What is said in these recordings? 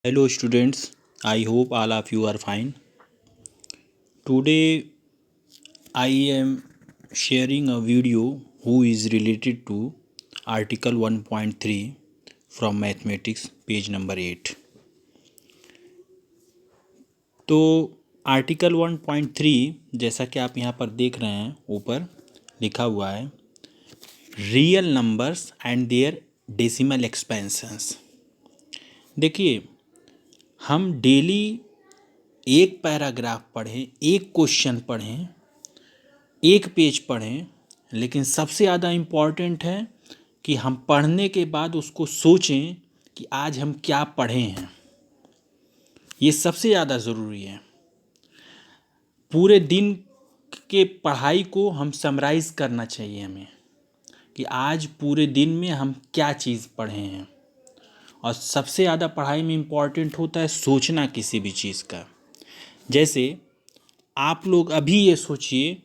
Hello students, I hope all of you are fine. Today I am sharing a video who is related to article 1.3 from mathematics page number 8. तो article 1.3 जैसा कि आप यहाँ पर देख रहे हैं ऊपर लिखा हुआ है real numbers and their decimal expansions. देखिए, हम डेली एक पैराग्राफ पढ़ें, एक क्वेश्चन पढ़ें, एक पेज पढ़ें, लेकिन सबसे ज़्यादा इम्पॉर्टेंट है कि हम पढ़ने के बाद उसको सोचें कि आज हम क्या पढ़े हैं। ये सबसे ज़्यादा ज़रूरी है। पूरे दिन के पढ़ाई को हम समराइज़ करना चाहिए हमें कि आज पूरे दिन में हम क्या चीज़ पढ़े हैं। और सबसे ज़्यादा पढ़ाई में इम्पॉर्टेंट होता है सोचना किसी भी चीज़ का। जैसे आप लोग अभी ये सोचिए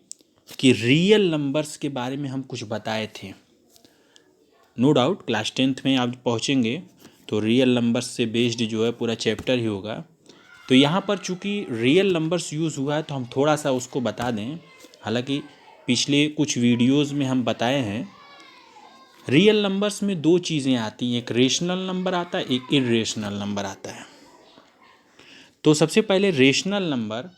कि रियल नंबर्स के बारे में हम कुछ बताए थे। नो डाउट क्लास 10th में आप पहुँचेंगे तो रियल नंबर्स से बेस्ड जो है पूरा चैप्टर ही होगा। तो यहाँ पर चूँकि रियल नंबर्स यूज़ हुआ है तो हम थोड़ा सा उसको बता दें। हालांकि पिछले कुछ वीडियोज़ में हम बताए हैं रियल नंबर्स में दो चीज़ें आती हैं, एक रेशनल नंबर आता है, एक इर्रेशनल नंबर आता है। तो सबसे पहले rational number,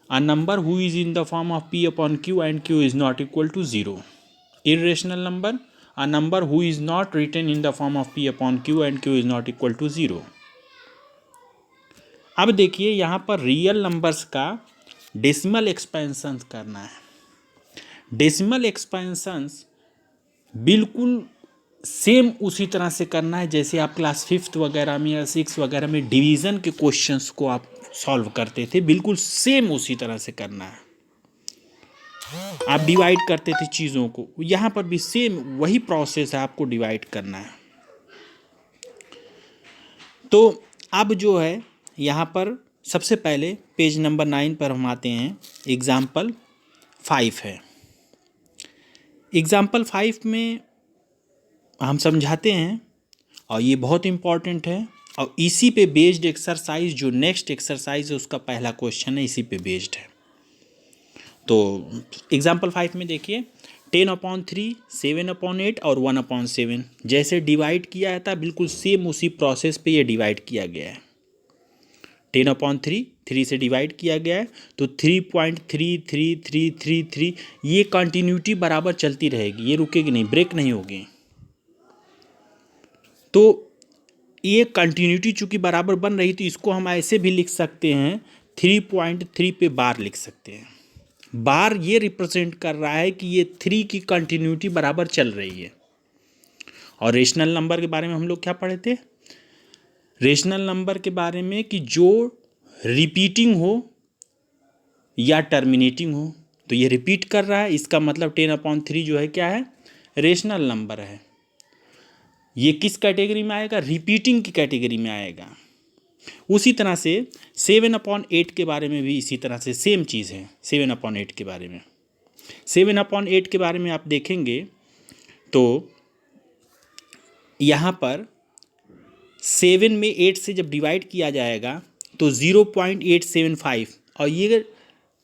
a number who is in the form of p upon q and q is not equal to 0. Irrational number, a number who is not written in the form of p upon q and q is not equal to 0. अब देखिए यहाँ पर real numbers का decimal expansion करना है। Decimal expansions बिल्कुल same उसी तरह से करना है जैसे आप क्लास 5th वगैरह में या 6 वगैरह में डिवीज़न के क्वेश्चंस को आप सॉल्व करते थे, बिल्कुल सेम उसी तरह से करना है। आप डिवाइड करते थे चीज़ों को, यहाँ पर भी सेम वही प्रोसेस है, आपको डिवाइड करना है। तो अब जो है यहाँ पर सबसे पहले पेज नंबर 9 पर हम आते हैं। एग्ज़ाम्पल 5 है। एग्ज़ाम्पल 5 में हम समझाते हैं और ये बहुत इम्पॉर्टेंट है और इसी पे बेस्ड एक्सरसाइज जो नेक्स्ट एक्सरसाइज है उसका पहला क्वेश्चन है, इसी पे बेस्ड है। तो एग्जाम्पल 5 में देखिए 10/3, 7/8 और 1/7 जैसे डिवाइड किया जाता है बिल्कुल सेम उसी प्रोसेस पे ये डिवाइड किया गया है। 10/3 3 से डिवाइड किया गया है तो 3.33333 ये कंटिन्यूटी बराबर चलती रहेगी, ये रुकेगी नहीं, ब्रेक नहीं होगी। तो ये कंटिन्यूटी चूँकि बराबर बन रही तो इसको हम ऐसे भी लिख सकते हैं 3.3 पे बार लिख सकते हैं। बार ये रिप्रेजेंट कर रहा है कि ये 3 की कंटिन्यूटी बराबर चल रही है। और रेशनल नंबर के बारे में हम लोग क्या पढ़े थे? रेशनल नंबर के बारे में कि जो रिपीटिंग हो या टर्मिनेटिंग हो। तो ये रिपीट कर रहा है, इसका मतलब 10/3 जो है क्या है? रेशनल नंबर है। ये किस कैटेगरी में आएगा? रिपीटिंग की कैटेगरी में आएगा। उसी तरह से 7/8 के बारे में भी इसी तरह से सेम चीज़ है। 7/8 के बारे में 7/8 के बारे में आप देखेंगे तो यहाँ पर 7 में 8 से जब डिवाइड किया जाएगा तो 0.875 और ये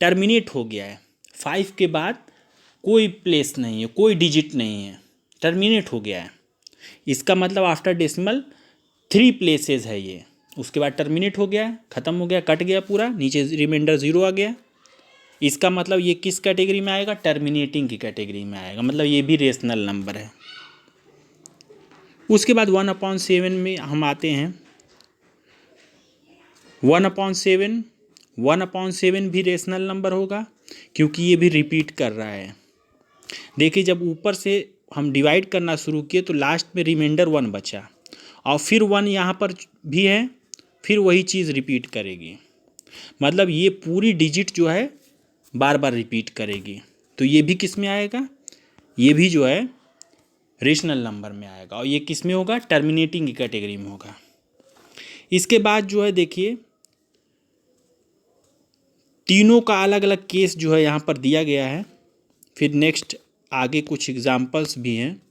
टर्मिनेट हो गया है। 5 के बाद कोई प्लेस नहीं है, कोई डिजिट नहीं है, टर्मिनेट हो गया है। इसका मतलब आफ्टर डेसिमल 3 प्लेसेस है ये, उसके बाद टर्मिनेट हो गया, ख़त्म हो गया, कट गया पूरा, नीचे रिमाइंडर 0 आ गया। इसका मतलब ये किस कैटेगरी में आएगा? टर्मिनेटिंग की कैटेगरी में आएगा, मतलब ये भी रेशनल नंबर है। उसके बाद 1/7 में हम आते हैं। 1/7 भी रेशनल नंबर होगा क्योंकि ये भी रिपीट कर रहा है। देखिए जब ऊपर से हम डिवाइड करना शुरू किए तो लास्ट में रिमाइंडर 1 बचा और फिर 1 यहाँ पर भी है, फिर वही चीज़ रिपीट करेगी, मतलब ये पूरी डिजिट जो है बार बार रिपीट करेगी। तो ये भी किस में आएगा? ये भी जो है रेशनल नंबर में आएगा और ये किस में होगा? टर्मिनेटिंग की कैटेगरी में होगा। इसके बाद जो है देखिए तीनों का अलग अलग केस जो है यहाँ पर दिया गया है। फिर नेक्स्ट आगे कुछ एग्जाम्पल्स भी हैं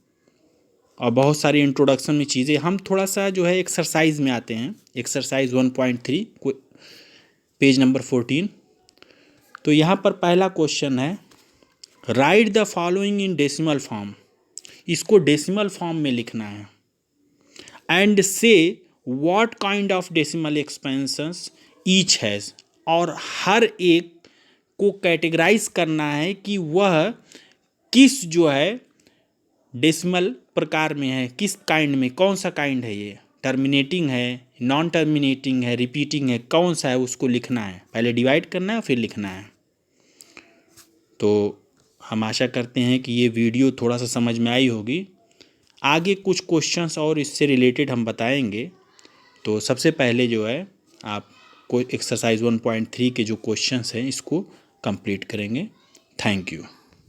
और बहुत सारी इंट्रोडक्शन में चीज़ें। हम थोड़ा सा जो है एक्सरसाइज में आते हैं, एक्सरसाइज 1.3 पेज नंबर 14। तो यहाँ पर पहला क्वेश्चन है, right the following in decimal form. इसको डेसिमल फॉर्म में लिखना है। एंड से what kind of decimal expansions each has, और हर एक को कैटेगराइज करना है कि वह किस जो है डेसिमल प्रकार में है, किस काइंड में, कौन सा काइंड है, ये टर्मिनेटिंग है, नॉन टर्मिनेटिंग है, रिपीटिंग है, कौन सा है उसको लिखना है। पहले डिवाइड करना है फिर लिखना है। तो हम आशा करते हैं कि ये वीडियो थोड़ा सा समझ में आई होगी। आगे कुछ क्वेश्चंस और इससे रिलेटेड हम बताएंगे। तो सबसे पहले जो है आप कोई एक्सरसाइज 1.3 के जो क्वेश्चंस हैं इसको कंप्लीट करेंगे। Thank you.